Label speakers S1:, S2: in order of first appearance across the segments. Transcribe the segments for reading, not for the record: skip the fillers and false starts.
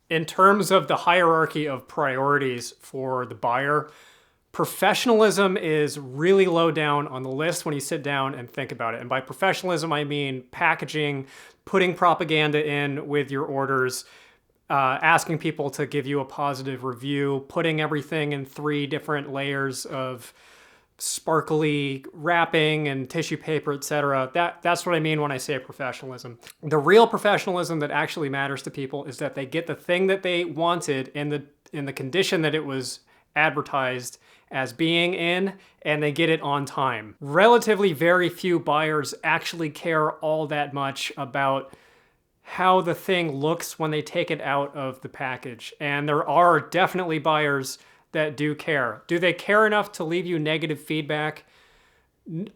S1: In terms of the hierarchy of priorities for the buyer, professionalism is really low down on the list when you sit down and think about it. And by professionalism, I mean packaging, putting propaganda in with your orders, asking people to give you a positive review, putting everything in 3 different layers of sparkly wrapping and tissue paper, etc. That's what I mean when I say professionalism. The real professionalism that actually matters to people is that they get the thing that they wanted in the condition that it was advertised as being in, and they get it on time. Relatively very few buyers actually care all that much about how the thing looks when they take it out of the package. And there are definitely buyers that do care. Do they care enough to leave you negative feedback?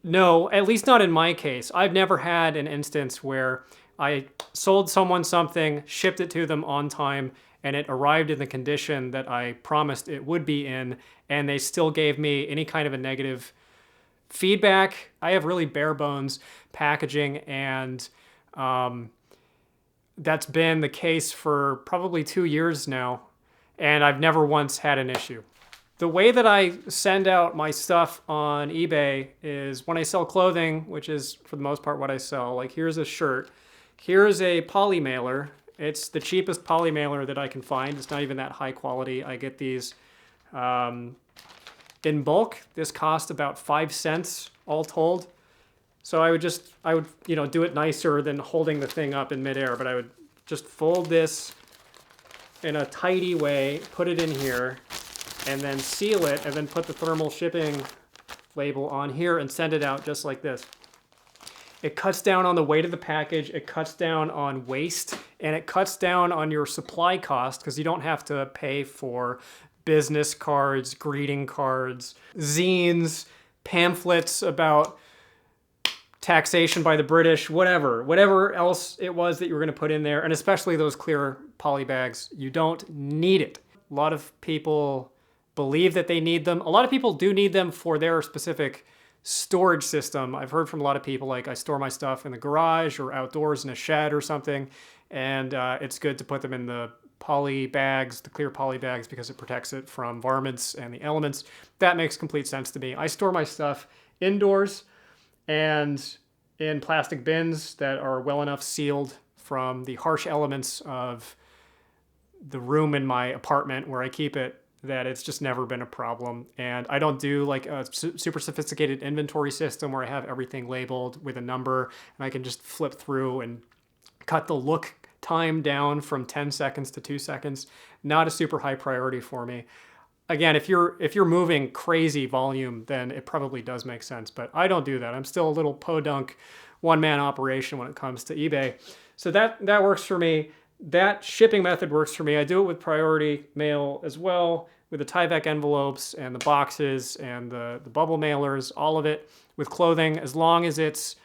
S1: No, at least not in my case. I've never had an instance where I sold someone something, shipped it to them on time, and it arrived in the condition that I promised it would be in, and they still gave me any kind of a negative feedback. I have really bare bones packaging, and that's been the case for probably 2 years now, and I've never once had an issue. The way that I send out my stuff on eBay is when I sell clothing, which is for the most part what I sell. Like, here's a shirt. Here's a poly mailer. It's the cheapest poly mailer that I can find. It's not even that high quality. I get these in bulk. This cost about 5 cents all told. So I would do it nicer than holding the thing up in midair, but I would just fold this in a tidy way, put it in here, and then seal it, and then put the thermal shipping label on here and send it out just like this. It cuts down on the weight of the package, it cuts down on waste, and it cuts down on your supply cost because you don't have to pay for business cards, greeting cards, zines, pamphlets about taxation by the British, whatever else it was that you were going to put in there, and especially those clear poly bags. You don't need it. A lot of people believe that they need them. A lot of people do need them for their specific storage system. I've heard from a lot of people, like, I store my stuff in the garage or outdoors in a shed or something, and it's good to put them in the poly bags, the clear poly bags, because it protects it from varmints and the elements. That makes complete sense to me. I store my stuff indoors and in plastic bins that are well enough sealed from the harsh elements of the room in my apartment where I keep it that it's just never been a problem. And I don't do like a super sophisticated inventory system where I have everything labeled with a number and I can just flip through and cut the look time down from 10 seconds to 2 seconds. Not a super high priority for me. Again, if you're moving crazy volume, then it probably does make sense, but I don't do that. I'm still a little podunk one-man operation when it comes to eBay. So that works for me. That shipping method works for me. I do it with priority mail as well, with the Tyvek envelopes and the boxes and the bubble mailers, all of it. With clothing, as long as it's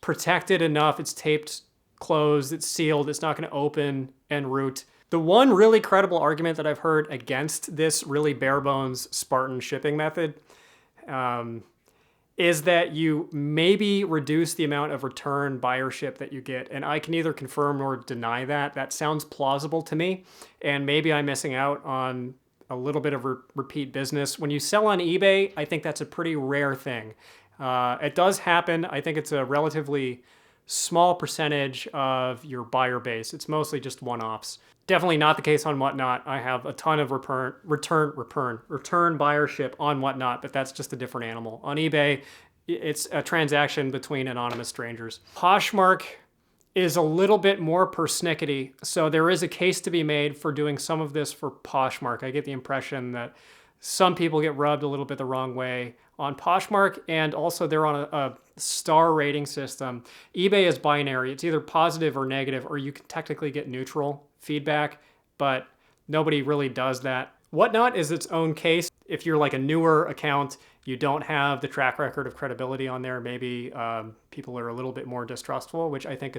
S1: protected enough, it's taped closed, it's sealed, it's not going to open en route. The one really credible argument that I've heard against this really bare bones Spartan shipping method is that you maybe reduce the amount of return buyership that you get. And I can neither confirm nor deny that. That sounds plausible to me. And maybe I'm missing out on a little bit of repeat business. When you sell on eBay, I think that's a pretty rare thing. It does happen. I think it's a relatively small percentage of your buyer base. It's mostly just one-offs. Definitely not the case on Whatnot. I have a ton of return buyership on Whatnot, but that's just a different animal. On eBay, it's a transaction between anonymous strangers. Poshmark is a little bit more persnickety, so there is a case to be made for doing some of this for Poshmark. I get the impression that some people get rubbed a little bit the wrong way on Poshmark, and also they're on a star rating system. eBay is binary. It's either positive or negative, or you can technically get neutral feedback, but nobody really does that. Whatnot is its own case. If you're like a newer account, you don't have the track record of credibility on there. Maybe people are a little bit more distrustful, which I think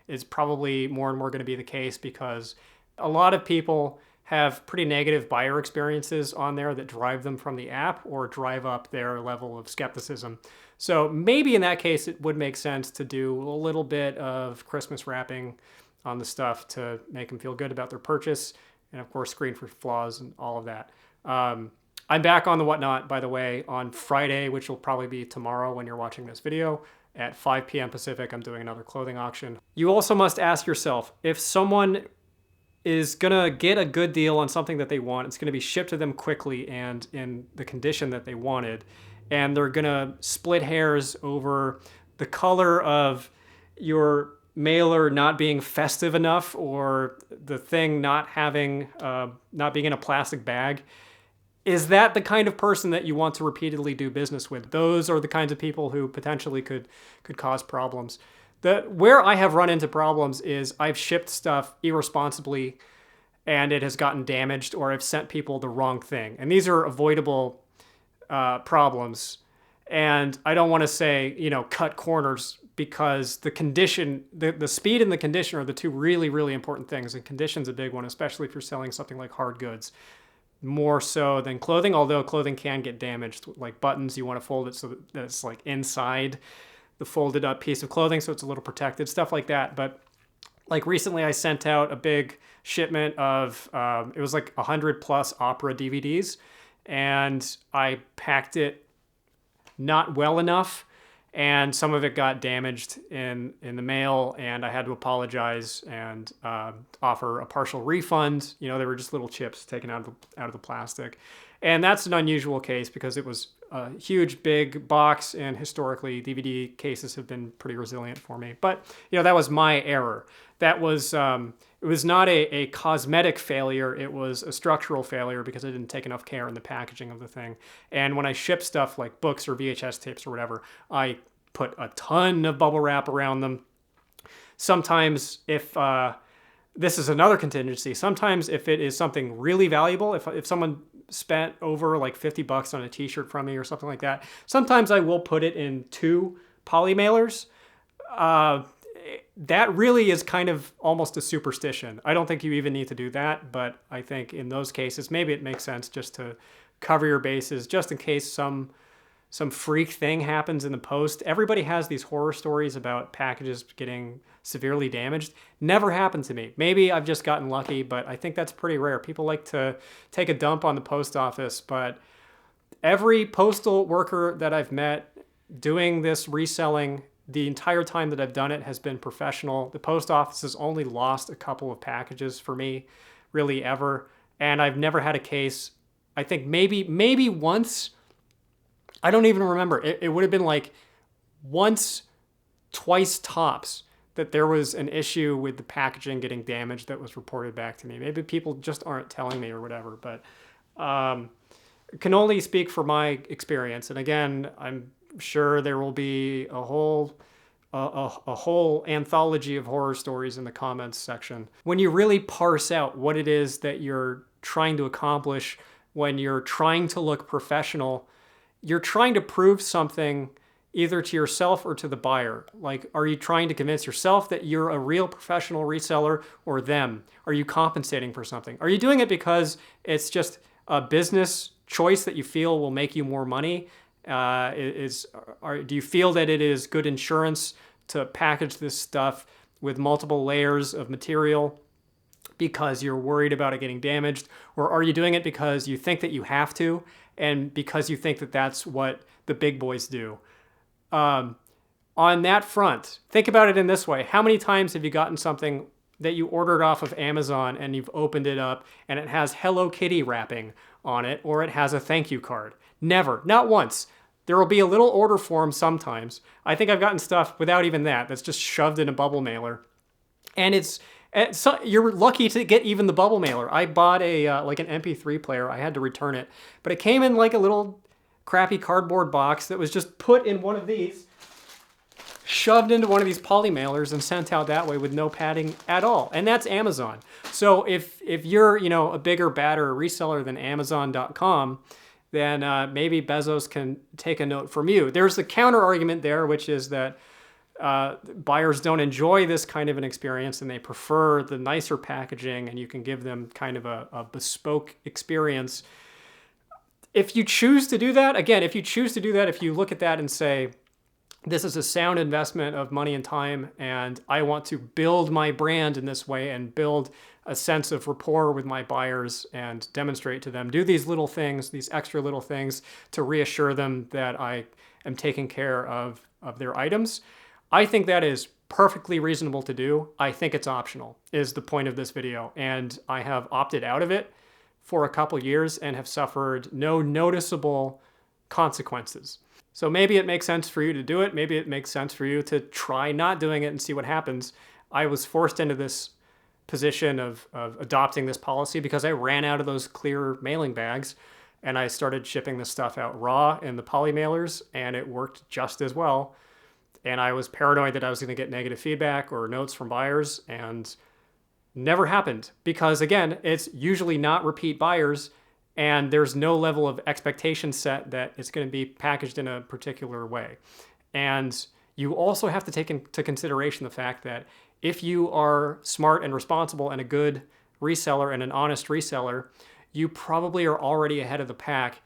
S1: is probably more and more going to be the case because a lot of people have pretty negative buyer experiences on there that drive them from the app or drive up their level of skepticism. So maybe in that case, it would make sense to do a little bit of Christmas wrapping on the stuff to make them feel good about their purchase. and of course screen for flaws and all of that. I'm back on the Whatnot, by the way, on Friday, which will probably be tomorrow when you're watching this video. At 5 p.m. Pacific, I'm doing another clothing auction. You also must ask yourself, if someone is gonna get a good deal on something that they want, it's gonna be shipped to them quickly and in the condition that they wanted, and they're gonna split hairs over the color of your mailer not being festive enough, or the thing not having, not being in a plastic bag. Is that the kind of person that you want to repeatedly do business with? Those are the kinds of people who potentially could cause problems. Where I have run into problems is I've shipped stuff irresponsibly and it has gotten damaged, or I've sent people the wrong thing. And these are avoidable problems. And I don't want to say, cut corners, because the condition, the speed and the condition are the two really, really important things. And condition's a big one, especially if you're selling something like hard goods. More so than clothing, although clothing can get damaged. Like buttons, you want to fold it so that it's like inside the folded up piece of clothing, so it's a little protected, stuff like that. But like recently I sent out a big shipment of, it was like 100 plus opera DVDs, and I packed it not well enough, and some of it got damaged in the mail, and I had to apologize and offer a partial refund. They were just little chips taken out of the plastic. And that's an unusual case because it was a huge, big box, and historically DVD cases have been pretty resilient for me. But, that was my error. That was, it was not a cosmetic failure. It was a structural failure because I didn't take enough care in the packaging of the thing. And when I ship stuff like books or VHS tapes or whatever, I put a ton of bubble wrap around them. Sometimes if, this is another contingency, sometimes if it is something really valuable, if someone spent over like $50 on a t-shirt from me or something like that, sometimes I will put it in 2 poly mailers. That really is kind of almost a superstition. I don't think you even need to do that, but I think in those cases, maybe it makes sense just to cover your bases, just in case some freak thing happens in the post. Everybody has these horror stories about packages getting severely damaged. Never happened to me. Maybe I've just gotten lucky, but I think that's pretty rare. People like to take a dump on the post office, but every postal worker that I've met doing this reselling, the entire time that I've done it, has been professional. The post office has only lost a couple of packages for me, really ever. And I've never had a case, I think maybe once, I don't even remember. It would have been like once, twice tops, that there was an issue with the packaging getting damaged that was reported back to me. Maybe people just aren't telling me or whatever, but can only speak for my experience. And again, I'm sure there will be a whole anthology of horror stories in the comments section. When you really parse out what it is that you're trying to accomplish, when you're trying to look professional, you're trying to prove something either to yourself or to the buyer. Like, are you trying to convince yourself that you're a real professional reseller, or them? Are you compensating for something? Are you doing it because it's just a business choice that you feel will make you more money? Do you feel that it is good insurance to package this stuff with multiple layers of material because you're worried about it getting damaged? Or are you doing it because you think that you have to, and because you think that that's what the big boys do? On that front, think about it in this way. How many times have you gotten something that you ordered off of Amazon and you've opened it up and it has Hello Kitty wrapping on it, or it has a thank you card? Never, not once. There will be a little order form sometimes. I think I've gotten stuff without even that's just shoved in a bubble mailer. And you're lucky to get even the bubble mailer. I bought like an MP3 player. I had to return it, but it came in like a little crappy cardboard box that was just put in one of these, shoved into one of these poly mailers, and sent out that way with no padding at all. And that's Amazon. So if you're a bigger, badder reseller than Amazon.com, then maybe Bezos can take a note from you. There's the counter argument there, which is that buyers don't enjoy this kind of an experience and they prefer the nicer packaging, and you can give them kind of a bespoke experience. If you choose to do that, if you look at that and say, this is a sound investment of money and time, and I want to build my brand in this way and build a sense of rapport with my buyers and demonstrate to them, do these little things, these extra little things to reassure them that I am taking care of their items. I think that is perfectly reasonable to do. I think it's optional, is the point of this video. And I have opted out of it for a couple years and have suffered no noticeable consequences. So maybe it makes sense for you to do it. Maybe it makes sense for you to try not doing it and see what happens. I was forced into this position of adopting this policy because I ran out of those clear mailing bags, and I started shipping this stuff out raw in the poly mailers, and it worked just as well. And I was paranoid that I was going to get negative feedback or notes from buyers, and never happened because, again, it's usually not repeat buyers, and there's no level of expectation set that it's going to be packaged in a particular way. And you also have to take into consideration the fact that if you are smart and responsible and a good reseller and an honest reseller, you probably are already ahead of the pack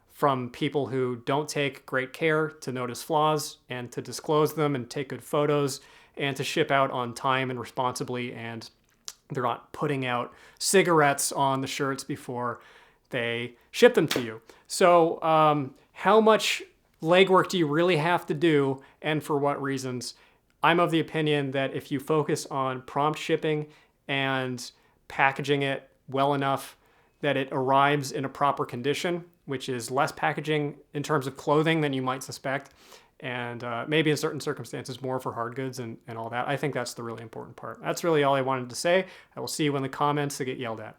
S1: from people who don't take great care to notice flaws and to disclose them and take good photos and to ship out on time and responsibly, and they're not putting out cigarettes on the shirts before they ship them to you. So how much legwork do you really have to do, and for what reasons? I'm of the opinion that if you focus on prompt shipping and packaging it well enough that it arrives in a proper condition, which is less packaging in terms of clothing than you might suspect, and maybe in certain circumstances more for hard goods and all that. I think that's the really important part. That's really all I wanted to say. I will see you in the comments to get yelled at.